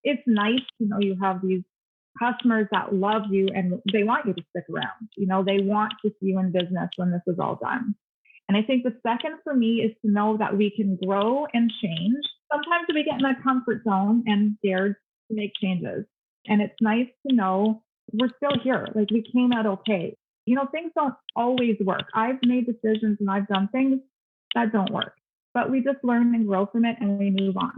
it's nice to know you have these customers that love you and they want you to stick around. They want to see you in business when this is all done. And I think the second for me is to know that we can grow and change. Sometimes we get in a comfort zone and scared to make changes. And it's nice to know we're still here. Like we came out okay. Things don't always work. I've made decisions and I've done things that don't work, but we just learn and grow from it and we move on.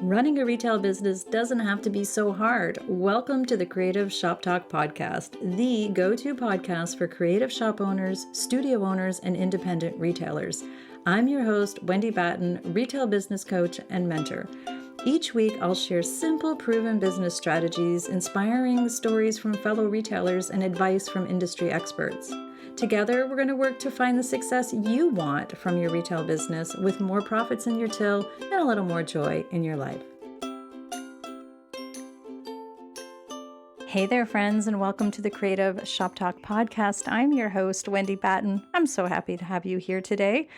Running a retail business doesn't have to be so hard. Welcome to the Creative Shop Talk podcast, the go-to podcast for creative shop owners, studio owners, and independent retailers. I'm your host, Wendy Batten, retail business coach and mentor. Each week, I'll share simple, proven business strategies, inspiring stories from fellow retailers, and advice from industry experts. Together, we're going to work to find the success you want from your retail business with more profits in your till and a little more joy in your life. Hey there, friends, and welcome to the Creative Shop Talk podcast. I'm your host, Wendy Batten. I'm so happy to have you here today.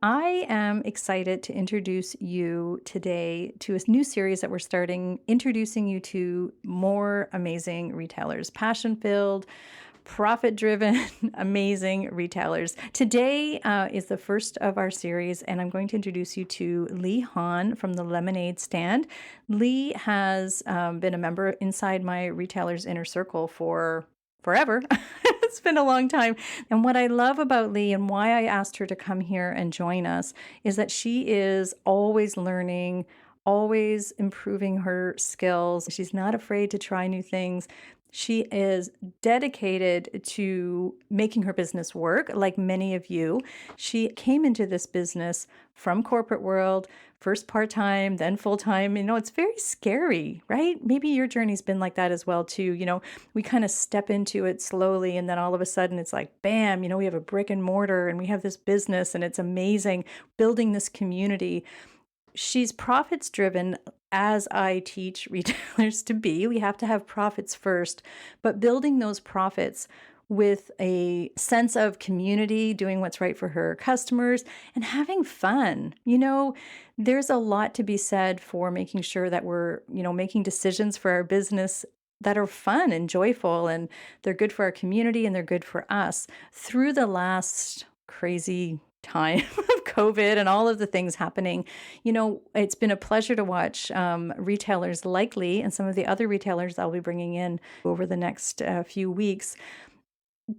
I am excited to introduce you today to a new series that we're starting, introducing you to more amazing retailers, passion-filled, profit-driven, amazing retailers. Today is the first of our series, and I'm going to introduce you to Hawn from the Lemonade Stand. Lee has been a member inside my retailer's inner circle for forever. It's been a long time. And what I love about Lee and why I asked her to come here and join us is that she is always learning, always improving her skills. She's not afraid to try new things. She is dedicated to making her business work, like many of you. She came into this business from corporate world, first part-time, then full-time. It's very scary, right? Maybe your journey's been like that as well, too. We kind of step into it slowly, and then all of a sudden it's like, bam, we have a brick and mortar, and we have this business, and it's amazing, building this community. She's profits driven, as I teach retailers to be. We have to have profits first, but building those profits with a sense of community, doing what's right for her customers, and having fun. There's a lot to be said for making sure that we're, making decisions for our business that are fun and joyful, and they're good for our community and they're good for us. Through the last crazy time of COVID and all of the things happening, it's been a pleasure to watch retailers like Lee and some of the other retailers I'll be bringing in over the next few weeks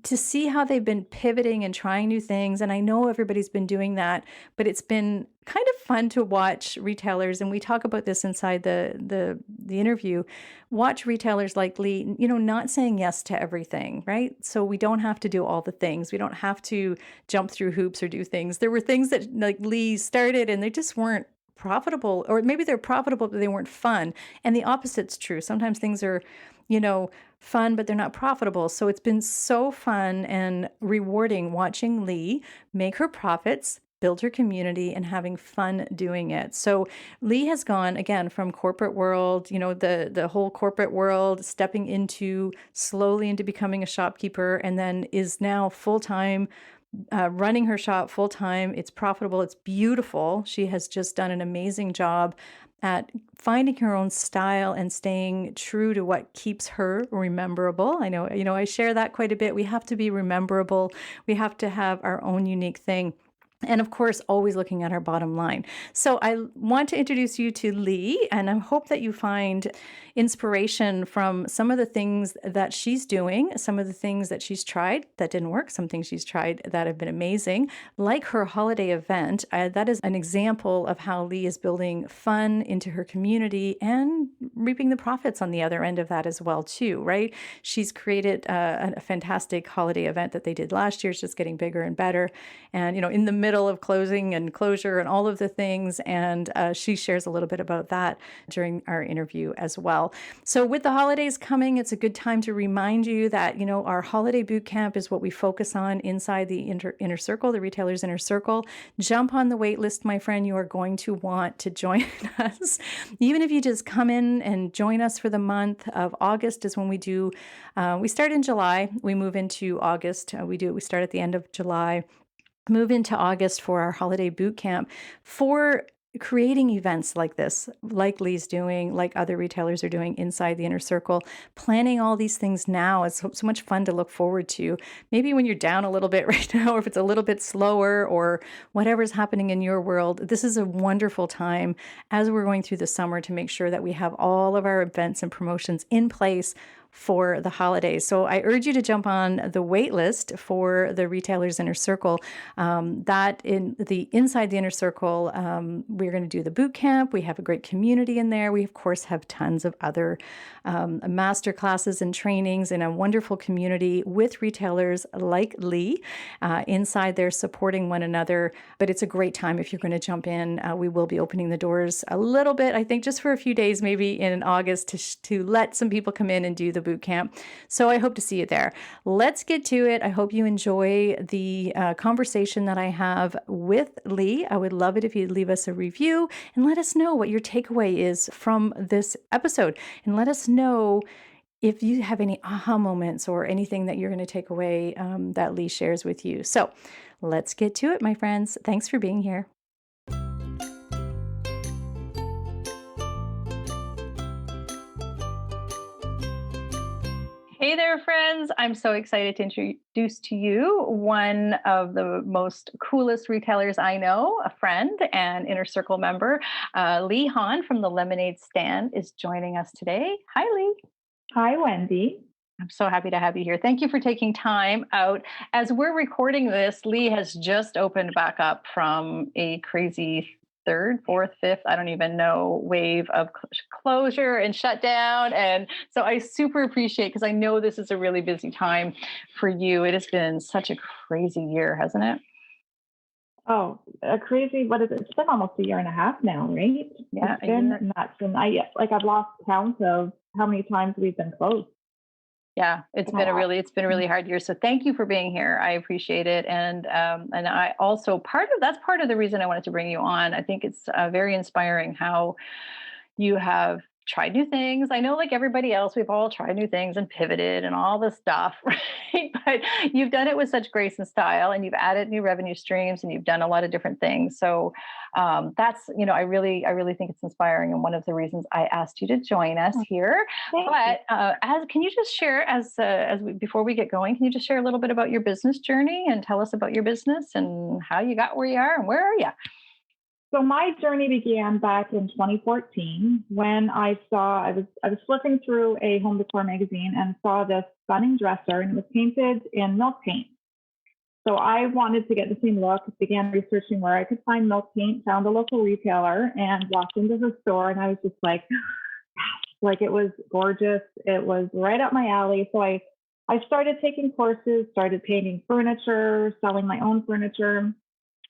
to see how they've been pivoting and trying new things. And I know everybody's been doing that, but it's been kind of fun to watch retailers, and we talk about this inside the interview, watch retailers like Lee, not saying yes to everything, right? So we don't have to do all the things. We don't have to jump through hoops or do things. There were things that like Lee started and they just weren't profitable, or maybe they're profitable, but they weren't fun. And the opposite's true. Sometimes things are, fun, but they're not profitable. So it's been so fun and rewarding watching Lee make her profits, build her community, and having fun doing it. So Lee has gone, again, from corporate world, the whole corporate world, stepping slowly into becoming a shopkeeper, and then is now full-time running her shop full-time. It's profitable. It's beautiful. She has just done an amazing job at finding her own style and staying true to what keeps her rememberable. I know, I share that quite a bit. We have to be rememberable. We have to have our own unique thing. And of course, always looking at our bottom line. So I want to introduce you to Lee, and I hope that you find inspiration from some of the things that she's doing, some of the things that she's tried that didn't work, some things she's tried that have been amazing, like her holiday event. That is an example of how Lee is building fun into her community and reaping the profits on the other end of that as well, too, right? She's created a fantastic holiday event that they did last year. It's just getting bigger and better. And, in the middle of closing and closure and all of the things. And she shares a little bit about that during our interview as well. So with the holidays coming, it's a good time to remind you that, our holiday boot camp is what we focus on inside the inner circle, the retailer's inner circle. Jump on the wait list, my friend. You are going to want to join us. Even if you just come in and join us for the month of August is when we do, we start in July, we move into August. We start at the end of July, move into August for our holiday boot camp. For creating events like this, like Lee's doing, like other retailers are doing inside the inner circle, planning all these things now is so much fun to look forward to. Maybe when you're down a little bit right now, or if it's a little bit slower or whatever's happening in your world, this is a wonderful time as we're going through the summer to make sure that we have all of our events and promotions in place for the holidays. So I urge you to jump on the wait list for the Retailers Inner Circle. That in the inside the inner circle, we're going to do the boot camp. We have a great community in there. We of course have tons of other master classes and trainings in a wonderful community with retailers like Lee inside there supporting one another. But it's a great time if you're going to jump in. We will be opening the doors a little bit, I think, just for a few days, maybe in August, to let some people come in and do the boot camp. So I hope to see you there. Let's get to it. I hope you enjoy the conversation that I have with Lee. I would love it if you'd leave us a review and let us know what your takeaway is from this episode. And let us know if you have any aha moments or anything that you're going to take away that Lee shares with you. So let's get to it, my friends. Thanks for being here. Hey there, friends. I'm so excited to introduce to you one of the most coolest retailers I know, a friend and Inner Circle member. Lee Hawn from the Lemonade Stand is joining us today. Hi, Lee. Hi, Wendy. I'm so happy to have you here. Thank you for taking time out. As we're recording this, Lee has just opened back up from a crazy third, fourth, fifth, I don't even know, wave of closure and shutdown. And so I super appreciate, because I know this is a really busy time for you. It has been such a crazy year, hasn't it? Oh, a crazy, what is it? It's been almost a year and a half now, right? Yeah, it's been nuts. And I've lost count of how many times we've been closed. Yeah, it's been a really hard year. So thank you for being here. I appreciate it. And I also that's part of the reason I wanted to bring you on. I think it's very inspiring how you have tried new things. I know, like everybody else, we've all tried new things and pivoted and all this stuff, right? But you've done it with such grace and style, and you've added new revenue streams, and you've done a lot of different things. So that's, I really think it's inspiring, and one of the reasons I asked you to join us here. But can you just share, before we get going, can you just share a little bit about your business journey and tell us about your business and how you got where you are and where are you? So my journey began back in 2014 when I was flipping through a home decor magazine and saw this stunning dresser, and it was painted in milk paint. So I wanted to get the same look, began researching where I could find milk paint, found a local retailer, and walked into the store, and I was just like it was gorgeous. It was right up my alley. So I started taking courses, started painting furniture, selling my own furniture.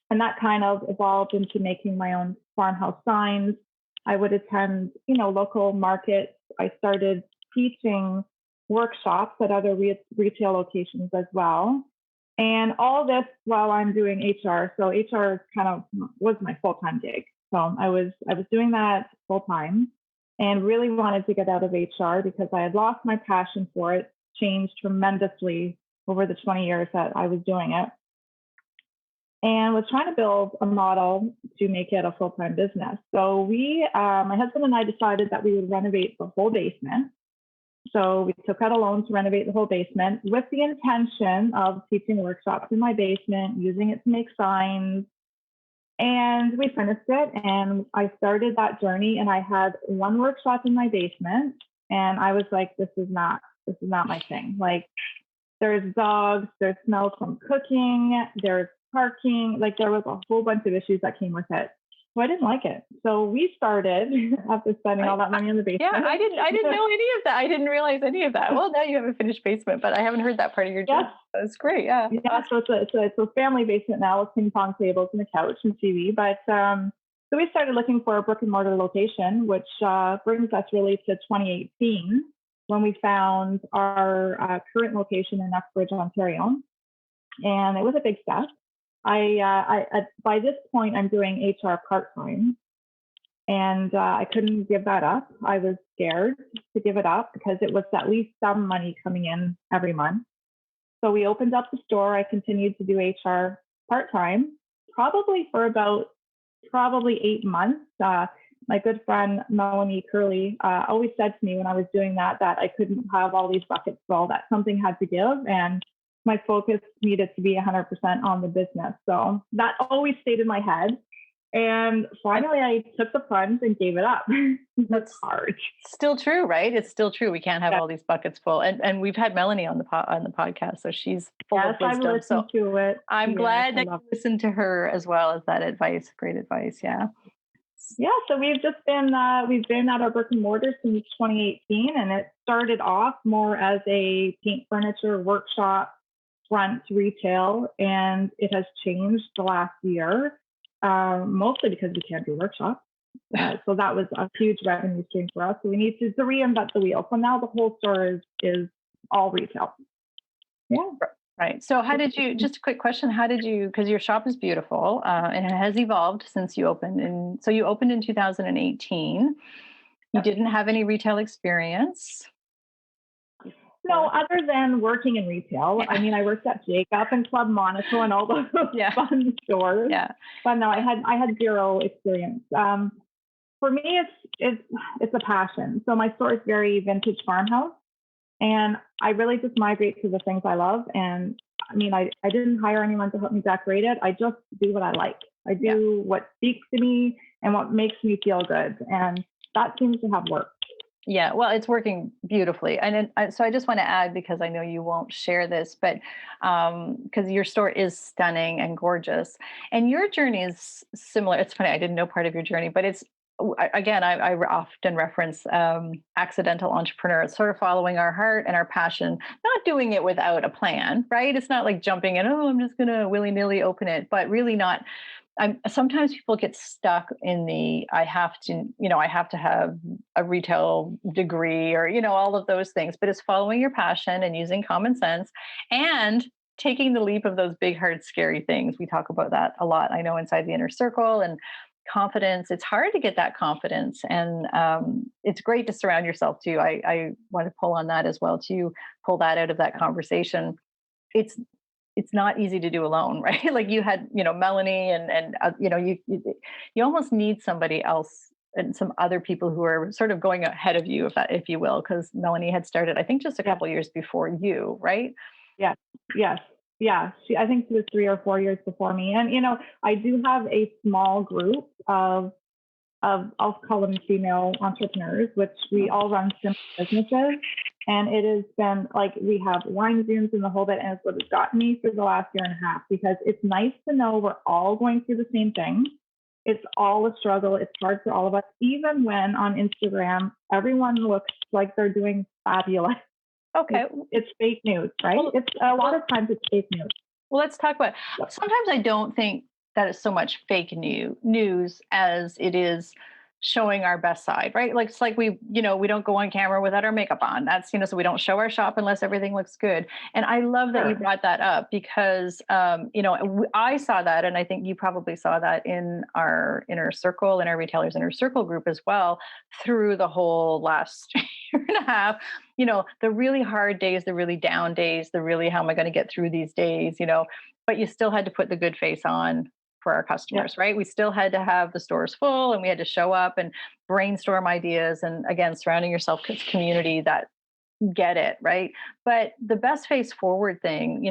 And that kind of evolved into making my own farmhouse signs. I would attend, local markets. I started teaching workshops at other retail locations as well. And all this while I'm doing HR. So HR was my full-time gig. So I was doing that full-time and really wanted to get out of HR because I had lost my passion for it, changed tremendously over the 20 years that I was doing it, and was trying to build a model to make it a full-time business. So my husband and I decided that we would renovate the whole basement. So we took out a loan to renovate the whole basement with the intention of teaching workshops in my basement, using it to make signs. And we finished it, and I started that journey, and I had one workshop in my basement, and I was like, this is not my thing. Like, there's dogs, there's smell from cooking, there's parking, there was a whole bunch of issues that came with it. So I didn't like it. So we started after spending all that money on the basement. Yeah, I didn't know any of that. I didn't realize any of that. Well, now you have a finished basement, but I haven't heard that part of your job. That's great. Yeah. Yeah. So it's a family basement now with ping pong tables and a couch and TV. But so we started looking for a brick-and-mortar location, which brings us really to 2018 when we found our current location in Uxbridge, Ontario. And it was a big step. By this point, I'm doing HR part-time, and I couldn't give that up. I was scared to give it up because it was at least some money coming in every month. So we opened up the store. I continued to do HR part-time, probably for about probably 8 months. My good friend Melanie Curley always said to me when I was doing that I couldn't have all these buckets full, that something had to give, and my focus needed to be 100% on the business. So that always stayed in my head. And finally, I took the plunge and gave it up. That's hard. Still true, right? It's still true. We can't have Yeah. all these buckets full. And we've had Melanie on the podcast, so she's full of Yes, I've wisdom. So listened to it. I'm Yes, glad I that love you it. listened to her as well as that advice. Great advice. Yeah. Yeah, so we've just been we've been at our brick and mortar since 2018, and it started off more as a paint furniture workshop front retail, and it has changed the last year, mostly because we can't do workshops. So that was a huge revenue stream for us. So we need to reinvent the wheel. So now the whole store is all retail. Yeah. Right. So how did you, just a quick question, how did you, because your shop is beautiful and it has evolved since you opened. And so you opened in 2018. You didn't have any retail experience. No, other than working in retail. I mean, I worked at Jacob and Club Monaco and all those fun stores. Yeah. But no, I had zero experience. For me, it's a passion. So my store is very vintage farmhouse, and I really just migrate to the things I love. And I mean, I didn't hire anyone to help me decorate it. I just do what I like. I do what speaks to me and what makes me feel good. And that seems to have worked. Yeah, well, it's working beautifully. And so I just want to add, because I know you won't share this, but because your store is stunning and gorgeous. And your journey is similar. It's funny, I didn't know part of your journey, but it's, again, I often reference accidental entrepreneur. It's sort of following our heart and our passion, not doing it without a plan, right? It's not like jumping in, oh, I'm just going to willy-nilly open it, but really not. Sometimes people get stuck in the, I have to have a retail degree or, all of those things, but it's following your passion and using common sense and taking the leap of those big, hard, scary things. We talk about that a lot, I know, inside the inner circle. And confidence, it's hard to get that confidence. And it's great to surround yourself too. I want to pull on that as well, to pull that out of that conversation. It's not easy to do alone, right? Like you had, Melanie and you almost need somebody else and some other people who are sort of going ahead of you, if you will, because Melanie had started, I think, just a couple years before you, right? Yes. Yeah. I think she was 3 or 4 years before me. And, I do have a small group of I'll call them female entrepreneurs, which we all run simple businesses. And it has been like, we have wine zooms in the whole bit, and it's what has gotten me through the last year and a half, because it's nice to know we're all going through the same thing. It's all a struggle. It's hard for all of us, even when on Instagram, everyone looks like they're doing fabulous. Okay. It's fake news, right? Well, it's a lot of times it's fake news. Well, let's talk about, sometimes I don't think that it's so much fake news as it is showing our best side, right? Like, it's like we don't go on camera without our makeup on. That's, so we don't show our shop unless everything looks good. And I love that you brought that up, because, I saw that, and I think you probably saw that in our inner circle, in our retailers inner circle group as well, through the whole last year and a half, the really hard days, the really down days, the really, how am I going to get through these days, but you still had to put the good face on for our customers, right? We still had to have the stores full, and we had to show up and brainstorm ideas. And again, surrounding yourself with community that get it, right? But the best face forward thing,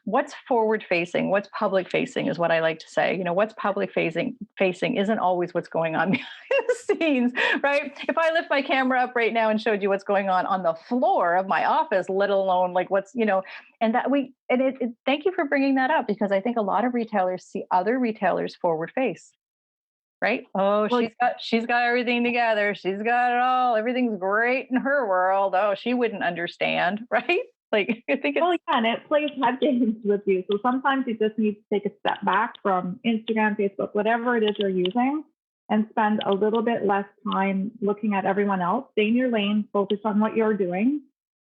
what's forward facing, what's public facing is what I like to say. What's public facing isn't always what's going on behind the scenes, right? If I lift my camera up right now and showed you what's going on the floor of my office, let alone like what's, and that thank you for bringing that up, because I think a lot of retailers see other retailers forward face. Right? Oh, well, she's got everything together. She's got it all. Everything's great in her world. Oh, she wouldn't understand, right? Like, I think and it plays head games with you. So sometimes you just need to take a step back from Instagram, Facebook, whatever it is you're using, and spend a little bit less time looking at everyone else. Stay in your lane, focus on what you're doing,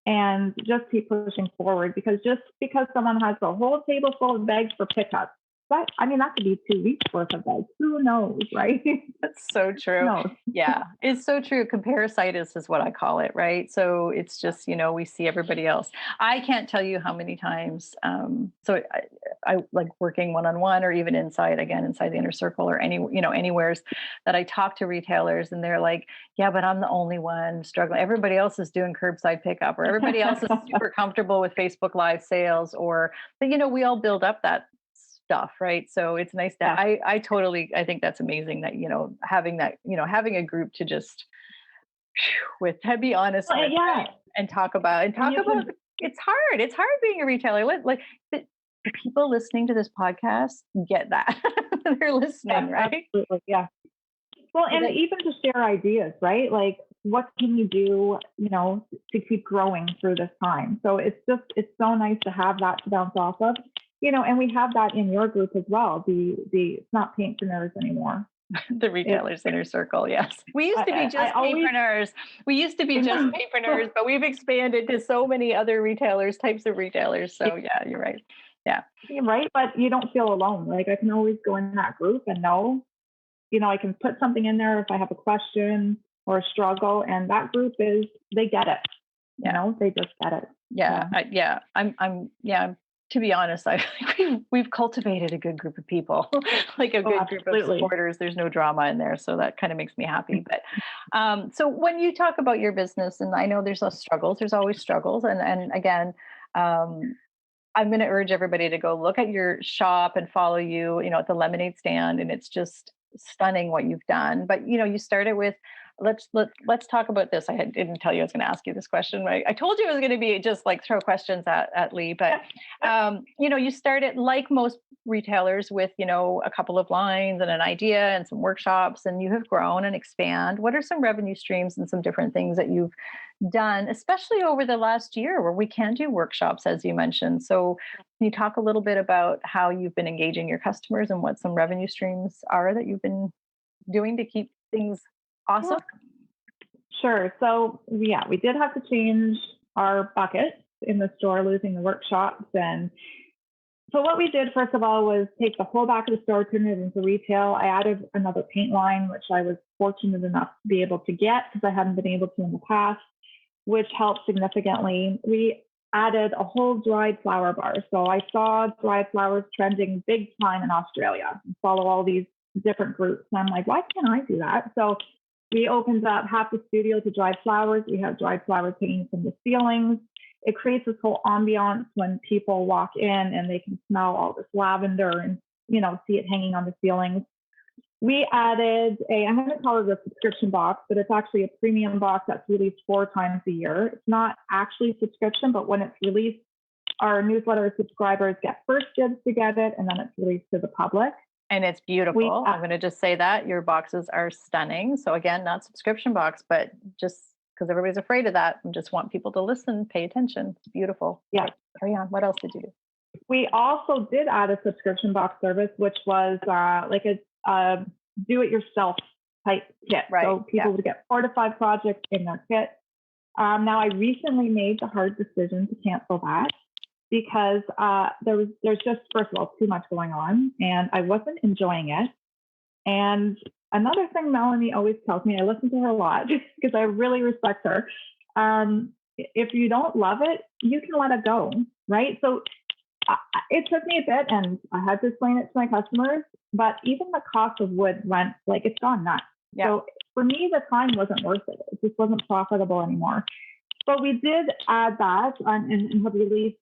and just keep pushing forward. Because just because someone has a whole table full of bags for pickup that could be 2 weeks worth of beds. Who knows, right? That's so Who true. knows? Yeah, it's so true. Comparisitis is what I call it, right? So it's just, we see everybody else. I can't tell you how many times. I like working one on one or even inside, again, inside the inner circle or anywheres that I talk to retailers and they're like, yeah, but I'm the only one struggling. Everybody else is doing curbside pickup or everybody else is super comfortable with Facebook Live sales but we all build up that stuff, right? So it's nice that Yeah. I think that's amazing that having a group to just to be honest Well, with, yeah. right? And talk about And you can, it's hard being a retailer. The people listening to this podcast get that. They're listening, yes, right? absolutely. Yeah. Well, So and that- even to share ideas, right? Like, what can you do, to keep growing through this time? So it's so nice to have that to bounce off of, and we have that in your group as well. It's not paintpreneurs anymore. the retailers inner circle, yes. We used to be I just always, paintpreneurs. We used to be just paintpreneurs, but we've expanded to so many other types of retailers. So yeah, you're right. Yeah. right, but you don't feel alone. Like, I can always go in that group and know, I can put something in there if I have a question or a struggle, and that group they get it. Yeah. They just get it. Yeah. To be honest, we've cultivated a good group of people, like a good group of Absolutely. supporters. There's no drama in there, so that kind of makes me happy. But so when you talk about your business, and I know there's struggles, there's always struggles, and again, I'm going to urge everybody to go look at your shop and follow you, at the lemonade stand, and it's just stunning what you've done. But you started with let's talk about this. Didn't tell you I was going to ask you this question, right? I told you it was going to be just like throw questions at Lee, but you started like most retailers with a couple of lines and an idea and some workshops, and you have grown and expand. What are some revenue streams and some different things that you've done, especially over the last year where we can do workshops, as you mentioned? So can you talk a little bit about how you've been engaging your customers and what some revenue streams are that you've been doing to keep things awesome? Sure. So yeah, we did have to change our buckets in the store, losing the workshops. And so what we did, first of all, was take the whole back of the store, turn it into retail. I added another paint line, which I was fortunate enough to be able to get because I hadn't been able to in the past, which helped significantly. We added a whole dried flower bar. So I saw dried flowers trending big time in Australia and follow all these different groups. And I'm like, why can't I do that? So we opened up half the studio to dried flowers. We have dried flowers hanging from the ceilings. It creates this whole ambiance when people walk in and they can smell all this lavender and, see it hanging on the ceilings. We added I'm going to call it a subscription box, but it's actually a premium box that's released 4 times a year. It's not actually a subscription, but when it's released, our newsletter subscribers get first dibs to get it, and then it's released to the public. And it's beautiful. I'm going to just say that your boxes are stunning. So again, not subscription box, but just because everybody's afraid of that, I just want people to listen, pay attention. It's beautiful. Yeah. Carry on. What else did you do? We also did add a subscription box service, which was like a do-it-yourself type kit. Right. So people would get 4 to 5 projects in their kit. Now, I recently made the hard decision to cancel that because there's just, first of all, too much going on, and I wasn't enjoying it. And another thing Melanie always tells me, I listen to her a lot because I really respect her. If you don't love it, you can let it go, right? So it took me a bit, and I had to explain it to my customers. But even the cost of wood went, like, it's gone nuts. Yeah. So for me, the time wasn't worth it. It just wasn't profitable anymore. But we did add that and have released,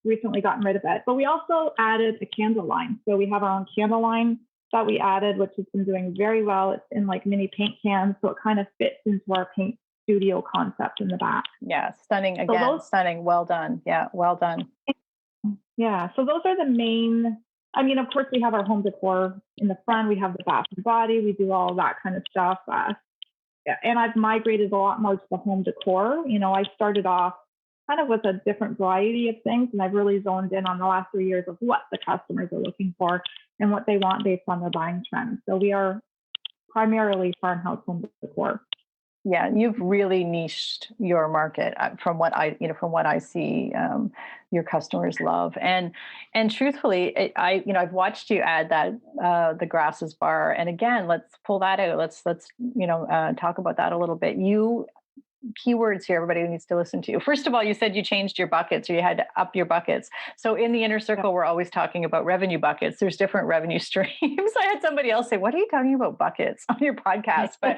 recently gotten rid of it. But we also added a candle line. So we have our own candle line that we added, which has been doing very well. It's in like mini paint cans. So it kind of fits into our paint studio concept in the back. Yeah, stunning. Again, stunning. Well done. Yeah, well done. Yeah, so those are the main. I mean, of course, we have our home decor in the front. We have the bath and body. We do all that kind of stuff. And I've migrated a lot more to the home decor. I started off kind of with a different variety of things, and I've really zoned in on the last 3 years of what the customers are looking for and what they want based on their buying trends. So we are primarily farmhouse home decor. Yeah, you've really niched your market from what I see. Your customers love, and truthfully, I've watched you add that the grasses bar, and again, let's pull that out. Let's talk about that a little bit. You keywords here everybody needs to listen to. First of all, you said you changed your buckets or you had to up your buckets. So in the inner circle, we're always talking about revenue buckets. There's different revenue streams. I had somebody else say, what are you talking about buckets on your podcast? But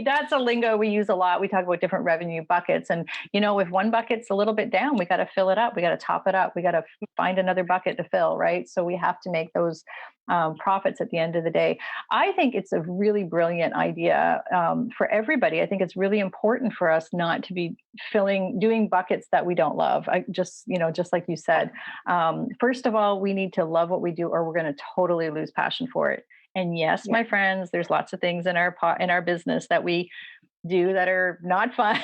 that's a lingo we use a lot. We talk about different revenue buckets. And, if one bucket's a little bit down, we got to fill it up. We got to top it up. We got to find another bucket to fill, right? So we have to make those profits at the end of the day. I think it's a really brilliant idea for everybody. I think it's really important for us not to be doing buckets that we don't love. Just like you said, first of all, we need to love what we do, or we're going to totally lose passion for it. And yes, my friends, there's lots of things in our business that we do that are not fun,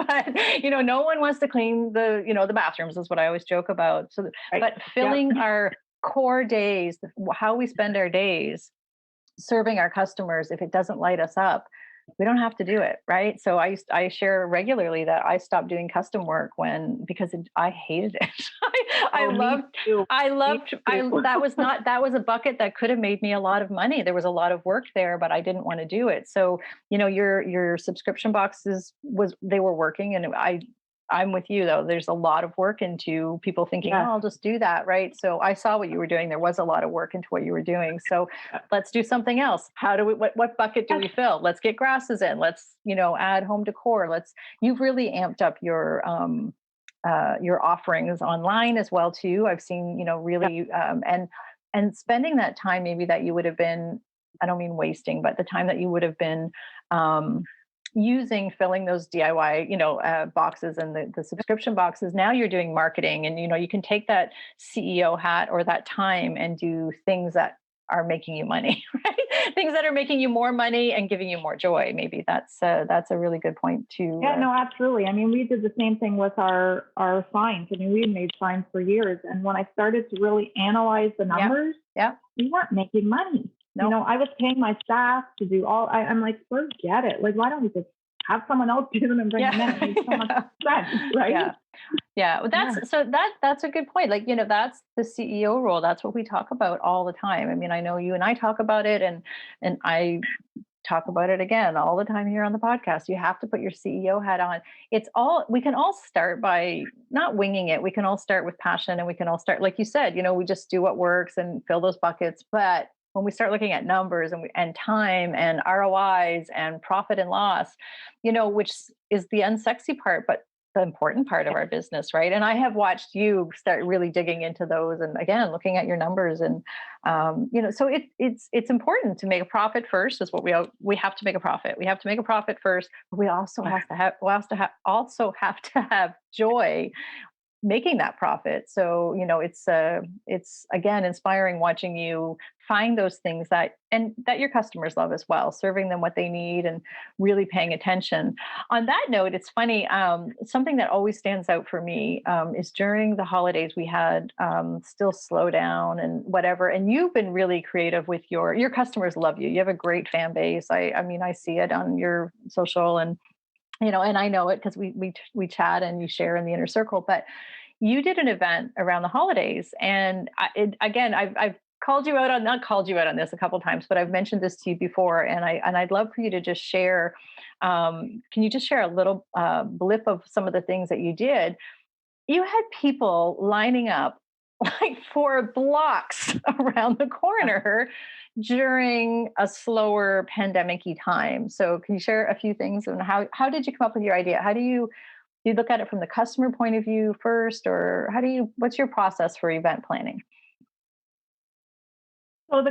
but no one wants to clean the bathrooms, is what I always joke about. So, but filling our core days, how we spend our days serving our customers, if it doesn't light us up, we don't have to do it, right? So I share regularly that I stopped doing custom work because I hated it. That was a bucket that could have made me a lot of money. There was a lot of work there, but I didn't want to do it. So, your subscription boxes they were working, and I'm with you though. There's a lot of work into people thinking, oh, I'll just do that. Right. So I saw what you were doing. There was a lot of work into what you were doing. So let's do something else. What bucket do we fill? Let's get grasses in. Let's, add home decor. You've really amped up your offerings online as well too. I've seen, really, and spending that time maybe that you would have been, I don't mean wasting, but the time that you would have been, filling those DIY, boxes and the subscription boxes. Now you're doing marketing, and, you can take that CEO hat or that time and do things that are making you money, right? Things that are making you more money and giving you more joy. Maybe that's a really good point too. Yeah, no, absolutely. I mean, we did the same thing with our signs. I mean, we made signs for years. And when I started to really analyze the numbers, we weren't making money. Nope. I was paying my staff to do I'm like, forget it. Like, why don't we just have someone else do them and bring them in? It makes so much sense, right? Yeah. Well, that's a good point. Like, that's the CEO role. That's what we talk about all the time. I mean, I know you and I talk about it, and I talk about it again all the time here on the podcast. You have to put your CEO hat on. We can all start by not winging it. We can all start with passion, and we can all start, like you said, we just do what works and fill those buckets. But when we start looking at numbers and time and ROIs and profit and loss, which is the unsexy part, but the important part of our business, right? And I have watched you start really digging into those, and again, looking at your numbers, and so it's important to make a profit first. Is what we have to make a profit. We have to make a profit first. But we also have to have joy making that profit. So, it's again inspiring watching you find those things that your customers love as well, serving them what they need and really paying attention. On that note, it's funny, something that always stands out for me is during the holidays we had still slow down and whatever. And you've been really creative with your customers love you. You have a great fan base. I mean, I see it on your social, and and I know it because we chat and you share in the inner circle. But you did an event around the holidays, and I've called you out on not called you out on this a couple of times, but I've mentioned this to you before, and I'd love for you to just share. Can you just share a little blip of some of the things that you did? You had people lining up like for blocks around the corner during a slower pandemic-y time. So can you share a few things, and how did you come up with your idea? How do you look at it from the customer point of view first, or what's your process for event planning? So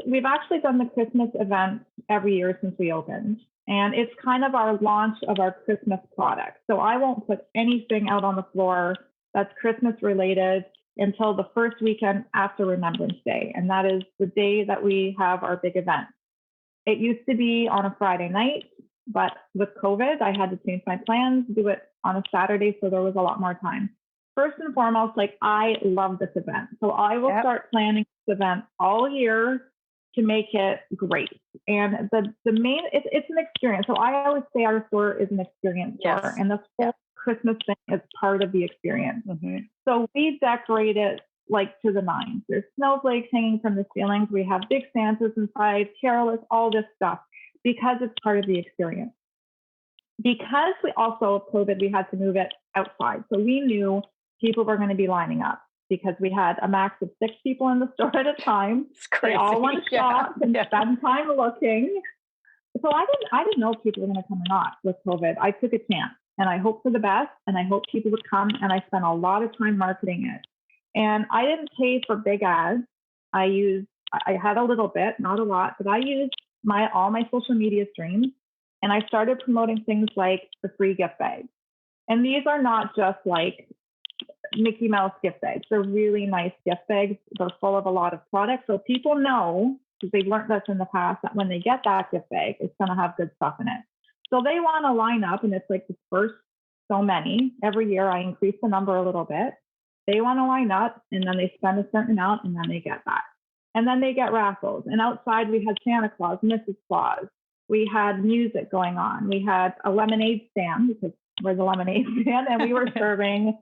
we've actually done the Christmas event every year since we opened. And it's kind of our launch of our Christmas product. So I won't put anything out on the floor that's Christmas related until the first weekend after Remembrance Day. And that is the day that we have our big event. It used to be on a Friday night, but with COVID, I had to change my plans, do it on a Saturday, so there was a lot more time. First and foremost, I love this event. So I will start planning this event all year to make it great. And the main, it's an experience. So I always say our store is an experience store, Yes. and the Yeah. whole Christmas thing is part of the experience. hmm So we decorate it like to the nines. There's snowflakes hanging from the ceilings. We have big Santas inside, carolers, all this stuff, because it's part of the experience. Because we also, COVID, we had to move it outside. So we knew people were going to be lining up because we had a max of 6 people in the store at a time. It's They crazy. all want to shop and spend time looking. So I didn't know if people were going to come or not with COVID. I took a chance and I hoped for the best, and I hoped people would come, and I spent a lot of time marketing it. And I didn't pay for big ads. I had a little bit, not a lot, but I used all my social media streams, and I started promoting things like the free gift bags. And these are not just like Mickey Mouse gift bags. They're really nice gift bags. They're full of a lot of products. So people know, because they've learned this in the past, that when they get that gift bag, it's going to have good stuff in it. So they want to line up, and it's like the first so many. Every year I increase the number a little bit. They want to line up, and then they spend a certain amount, and then they get that. And then they get raffles. And outside we had Santa Claus, Mrs. Claus. We had music going on. We had a lemonade stand, because we're the lemonade stand, and we were serving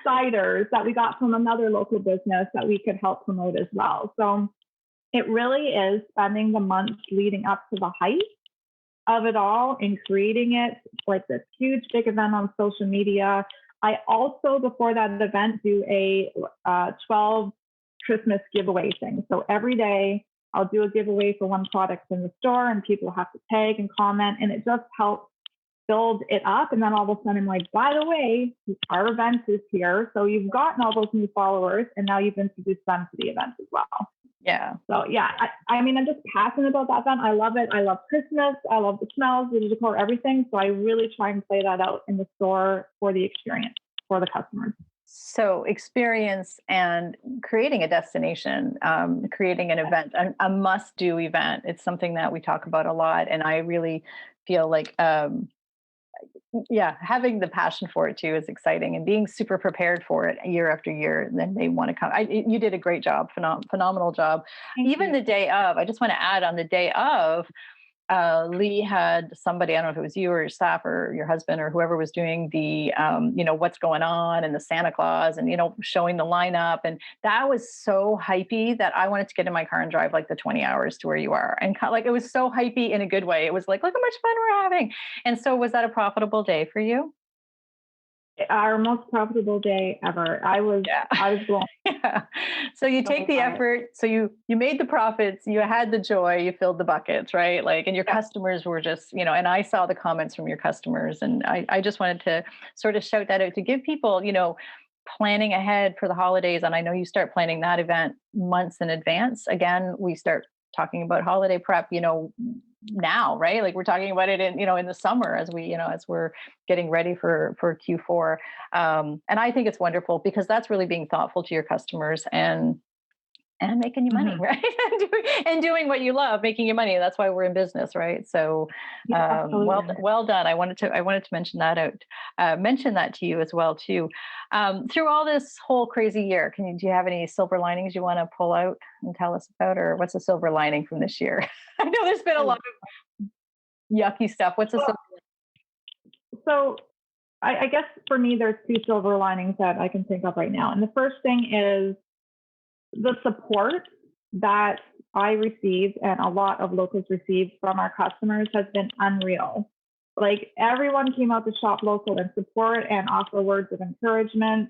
ciders that we got from another local business that we could help promote as well. So it really is spending the months leading up to the height of it all and creating it like this huge big event on social media. I also, before that event, do a 12 Christmas giveaway thing. So every day I'll do a giveaway for one product in the store, and people have to tag and comment, and it just helps build it up. And then all of a sudden I'm like, by the way, our event is here. So you've gotten all those new followers, and now you've introduced them to the event as well. Yeah. So yeah, I mean, I'm just passionate about that event. I love it. I love Christmas. I love the smells, the decor, everything. So I really try and play that out in the store for the experience for the customers. So experience and creating a destination, creating an event, a must-do event. It's something that we talk about a lot, and I really feel like, having the passion for it too is exciting, and being super prepared for it year after year. And then they want to come. You did a great job, phenomenal job. Thank Even you. the day of, I just want to add, on the day of, Lee had somebody, I don't know if it was you or your staff or your husband or whoever was doing the, what's going on, and the Santa Claus, and, showing the lineup. And that was so hypey that I wanted to get in my car and drive like the 20 hours to where you are. And like, it was so hypey in a good way. It was like, look how much fun we're having. And so was that a profitable day for you? Our most profitable day ever. I was blown. Yeah. So you take the effort. So you made the profits, you had the joy, you filled the buckets, right? Like, and your customers were just, and I saw the comments from your customers, and I just wanted to sort of shout that out to give people, planning ahead for the holidays. And I know you start planning that event months in advance. Again, we start talking about holiday prep, now, right? Like, we're talking about it in the summer as we're getting ready for Q4. And I think it's wonderful, because that's really being thoughtful to your customers and making you money, right? and doing what you love, making you money. That's why we're in business, right? So, well done. I wanted to mention that to you as well too. Through all this whole crazy year, do you have any silver linings you want to pull out and tell us about, or what's a silver lining from this year? I know there's been a lot of yucky stuff. What's a silver lining? So I guess for me, there's 2 silver linings that I can think of right now. And the first thing is the support that I received, and a lot of locals received from our customers, has been unreal. Like, everyone came out to shop local and support and offer words of encouragement.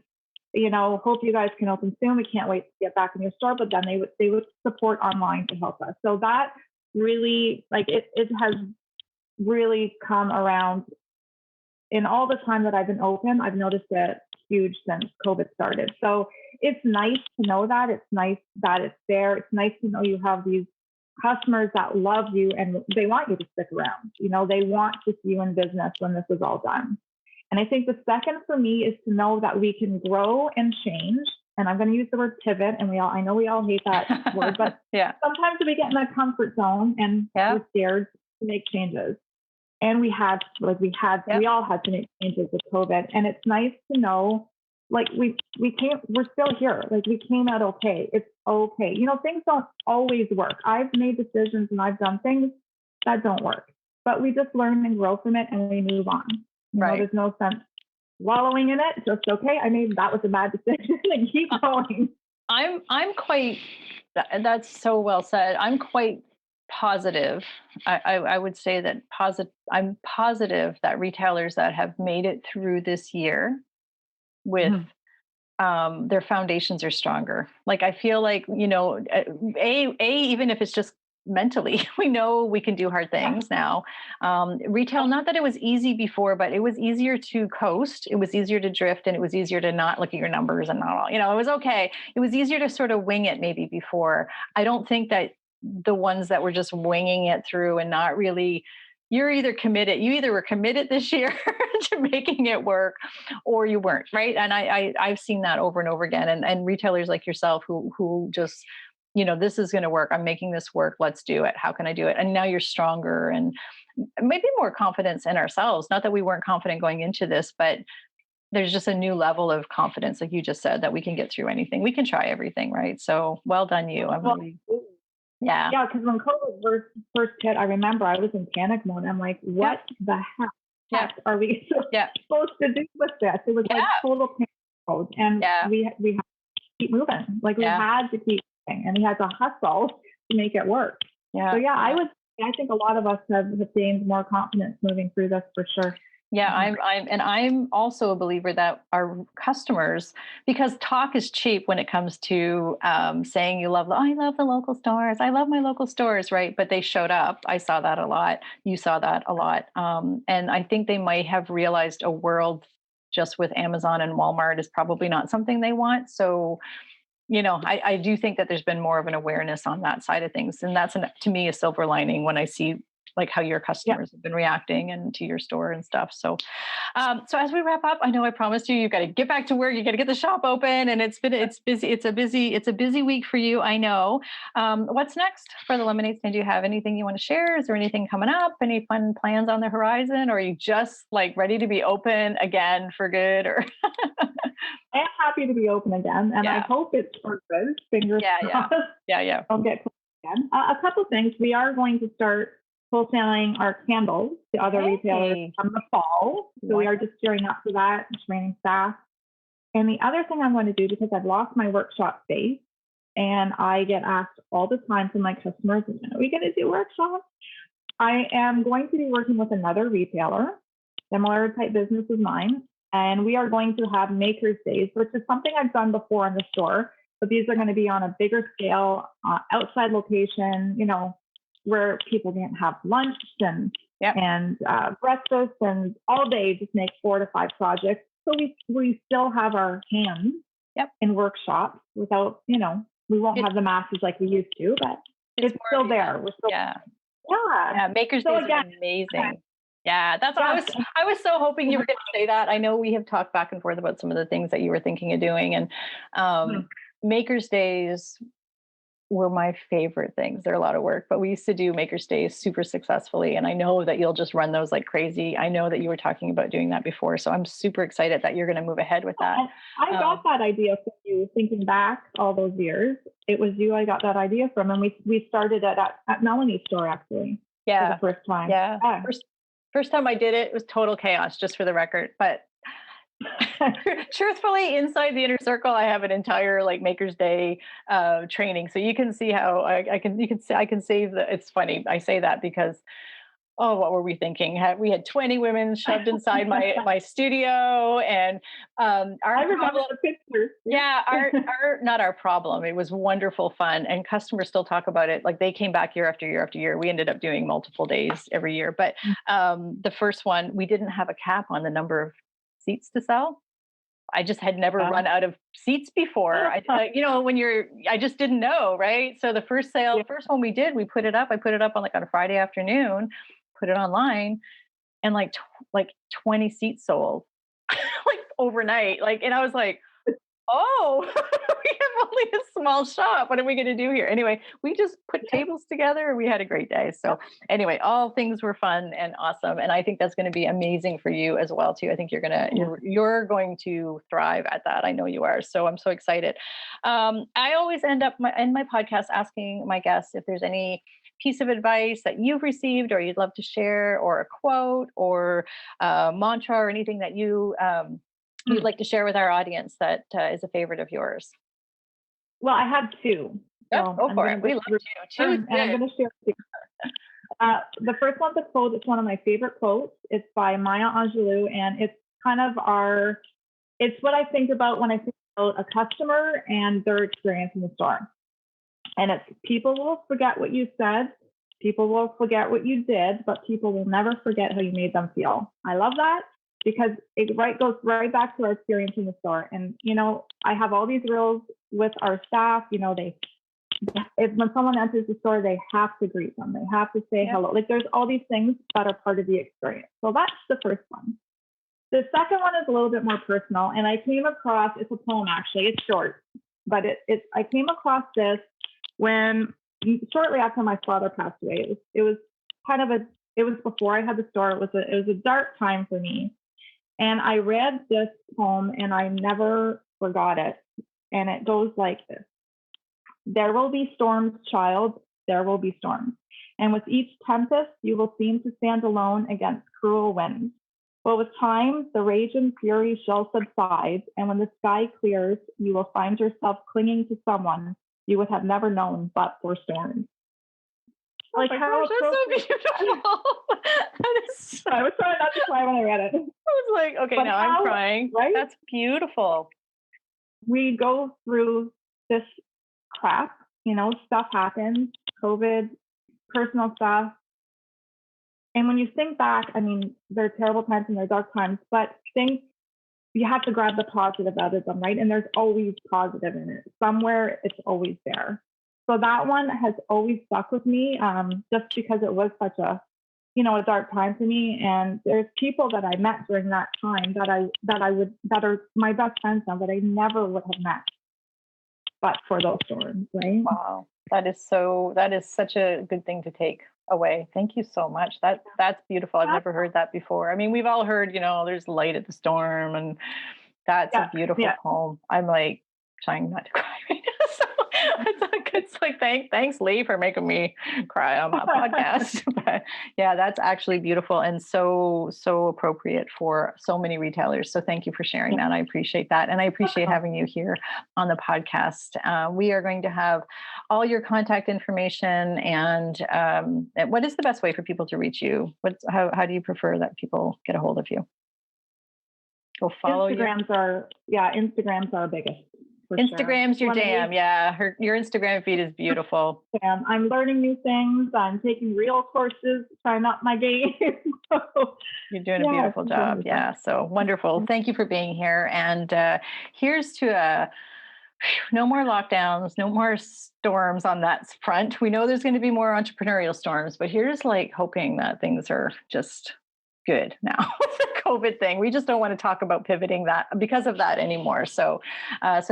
Hope you guys can open soon. We can't wait to get back in your store. But then they would support online to help us. So that really, like, it has really come around. In all the time that I've been open, I've noticed it huge since COVID started. So it's nice to know that. It's nice that it's there. It's nice to know you have these customers that love you, and they want you to stick around. They want to see you in business when this is all done. And I think the second for me is to know that we can grow and change. And I'm going to use the word pivot. And I know we all hate that word, but sometimes we get in a comfort zone and we're scared to make changes. And we all had to make changes with COVID. And it's nice to know like we're still here. Like we came out okay. It's okay. Things don't always work. I've made decisions and I've done things that don't work, but we just learn and grow from it and we move on. Right. There's no sense wallowing in it. Just okay. I made that was a bad decision and keep going. I'm quite, that's so well said. I'm quite positive. I would say that I'm positive that retailers that have made it through this year with Mhm. their foundations are stronger. Like I feel like, even if it's just mentally, we know we can do hard Yeah. things now. Retail, not that it was easy before, but it was easier to coast. It was easier to drift, and it was easier to not look at your numbers and not all, it was okay. It was easier to sort of wing it maybe before. I don't think that the ones that were just winging it through and not really, you either were committed this year to making it work or you weren't, right? And I've seen that over and over again. And retailers like yourself who just, this is going to work. I'm making this work. Let's do it. How can I do it? And now you're stronger and maybe more confidence in ourselves. Not that we weren't confident going into this, but there's just a new level of confidence, like you just said, that we can get through anything. We can try everything, right? So well done, you. I'm Well, really, yeah, yeah, because when COVID first hit, I remember I was in panic mode. I'm like, yeah, what the yeah, heck are we yeah, supposed to do with this? It was like yeah, total panic mode, and yeah, we had to keep moving. Like we yeah, had to keep moving, and we had to hustle to make it work. So yeah. yeah, I think a lot of us have gained more confidence moving through this for sure. Yeah, Mhm. I'm also a believer that our customers, because talk is cheap when it comes to saying I love the local stores, I love my local stores, right? But they showed up. I saw that a lot. You saw that a lot, and I think they might have realized a world just with Amazon and Walmart is probably not something they want. So, I do think that there's been more of an awareness on that side of things, and that's to me a silver lining when I see like how your Yeah. customers have been reacting and to your store and stuff. So as we wrap up, I know I promised you got to get back to work. You got to get the shop open, and it's busy. It's a busy week for you. I know. What's next for the lemonade stand? Do you have anything you want to share? Is there anything coming up? Any fun plans on the horizon? Or are you just like ready to be open again for good? Or I am happy to be open again, and I yeah, hope it's for good. Fingers yeah, yeah, crossed. yeah. Don't get closed again. A couple things. We are going to start wholesaling our candles to other retailers Hey, from the fall. So we are just gearing up for that, training staff. And the other thing I'm going to do, because I've lost my workshop space, and I get asked all the time from my customers, when are we going to do workshops? I am going to be working with another retailer, similar type business as mine, and we are going to have Makers Days, which is something I've done before in the store, but these are going to be on a bigger scale, outside location, where people can have lunch and yep, breakfast and all day just make 4 to 5 projects. So we still have our hands yep. in workshops without, we won't have the masses like we used to, but it's more still of there. We're still, yeah. yeah. Yeah, Maker's So Days are again, amazing. Yeah, that's what yes, I was so hoping you were going to say that. I know we have talked back and forth about some of the things that you were thinking of doing, and Maker's Days were my favorite things. They're a lot of work, but we used to do Maker's Days super successfully, and I know that you'll just run those like crazy. I know that you were talking about doing that before, so I'm super excited that you're going to move ahead with that. I got that idea from you. Thinking back all those years, it was you I got that idea from, and we started it at Melanie's store actually. Yeah, for the first time. yeah. First time I did it was total chaos, just for the record. But truthfully, inside the inner circle, I have an entire like Maker's Day training, so you can see how I can save the. It's funny I say that because oh, what were we thinking? We had 20 women shoved inside my studio, and I remember the pictures. yeah, our not our problem. It was wonderful fun, and customers still talk about it. Like they came back year after year after year. We ended up doing multiple days every year, but the first one we didn't have a cap on the number of seats to sell. I just had never run out of seats before. I just didn't know, right? So the first one we did, we put it up. I put it up on a Friday afternoon, put it online, and like 20 seats sold, like overnight. And I was like, Oh, we have only a small shop. What are we going to do here? Anyway, we just put Yeah. tables together. We had a great day. So, anyway, all things were fun and awesome, and I think that's going to be amazing for you as well too. I think you're going to thrive at that. I know you are. So I'm so excited. I always end up in my podcast asking my guests if there's any piece of advice that you've received or you'd love to share, or a quote, or mantra, or anything that you'd like to share with our audience that is a favorite of yours. Well, I have two. Yep, So go I'm for going it. to We go love through two. Two is them, and I'm good. going to share two. The first one's a quote. It's one of my favorite quotes. It's by Maya Angelou, and it's kind of it's what I think about when I think about a customer and their experience in the store. And it's, people will forget what you said, people will forget what you did, but people will never forget how you made them feel. I love that because it goes right back to our experience in the store. And, I have all these rules with our staff. When someone enters the store, they have to greet them. They have to say hello. Like, there's all these things that are part of the experience. So that's the first one. The second one is a little bit more personal, and I came across, it's a poem actually, it's short, but I came across this when, shortly after my father passed away. It was before I had the store. It was a dark time for me. And I read this poem and I never forgot it. And it goes like this. There will be storms, child, there will be storms. And with each tempest, you will seem to stand alone against cruel winds. But with time, the rage and fury shall subside. And when the sky clears, you will find yourself clinging to someone you would have never known but for storms. Like, oh my gosh, that's so beautiful. I was trying not to cry when I read it. I was like, okay, but now I'm crying. Right? That's beautiful. We go through this crap, stuff happens, COVID, personal stuff. And when you think back, I mean, there are terrible times and there are dark times, but you have to grab the positive out of them, right? And there's always positive in it. Somewhere it's always there. So that one has always stuck with me, just because it was such a dark time for me. And there's people that I met during that time that are my best friends now that I never would have met, but for those storms, right? Wow, that is such a good thing to take away. Thank you so much. That's beautiful. I've never heard that before. I mean, we've all heard, there's light at the storm, and that's a beautiful poem. I'm like trying not to cry right now. So it's like, thanks Lee for making me cry on my podcast. But yeah, that's actually beautiful and so appropriate for so many retailers. So thank you for sharing that. I appreciate that. And I appreciate having you here on the podcast. We are going to have all your contact information, and what is the best way for people to reach you? How do you prefer that people get a hold of you? Go follow Instagrams are biggest. Instagram's your jam. Yeah. Your Instagram feed is beautiful. I'm learning new things. I'm taking real courses, trying up my game. You're doing a beautiful job. Yeah. So wonderful. Thank you for being here. And here's to no more lockdowns, no more storms on that front. We know there's going to be more entrepreneurial storms, but here's like hoping that things are just good now with the COVID thing. We just don't want to talk about pivoting that because of that anymore. So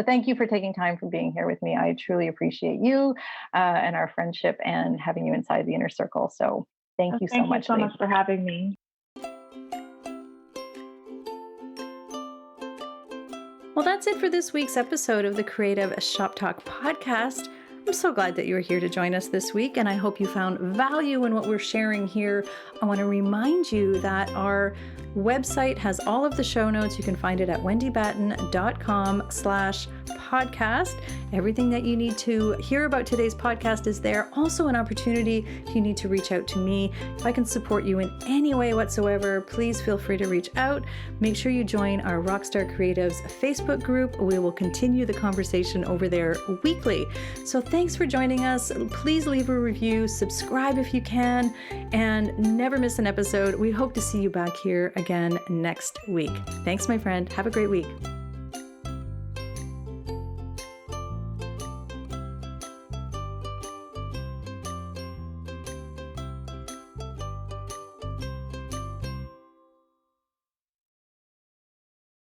thank you for taking time for being here with me. I truly appreciate you and our friendship and having you inside the inner circle. So thank you so much. Thank you so much for having me. Well, that's it for this week's episode of the Creative Shop Talk podcast. I'm so glad that you're here to join us this week, and I hope you found value in what we're sharing here. I want to remind you that our website has all of the show notes. You can find it at wendybatten.com/podcast. Everything that you need to hear about today's podcast is there. Also an opportunity if you need to reach out to me. If I can support you in any way whatsoever, please feel free to reach out. Make sure you join our Rockstar Creatives Facebook group. We will continue the conversation over there weekly. So thanks for joining us. Please leave a review, subscribe if you can, and never miss an episode. We hope to see you back here again next week. Thanks, my friend. Have a great week.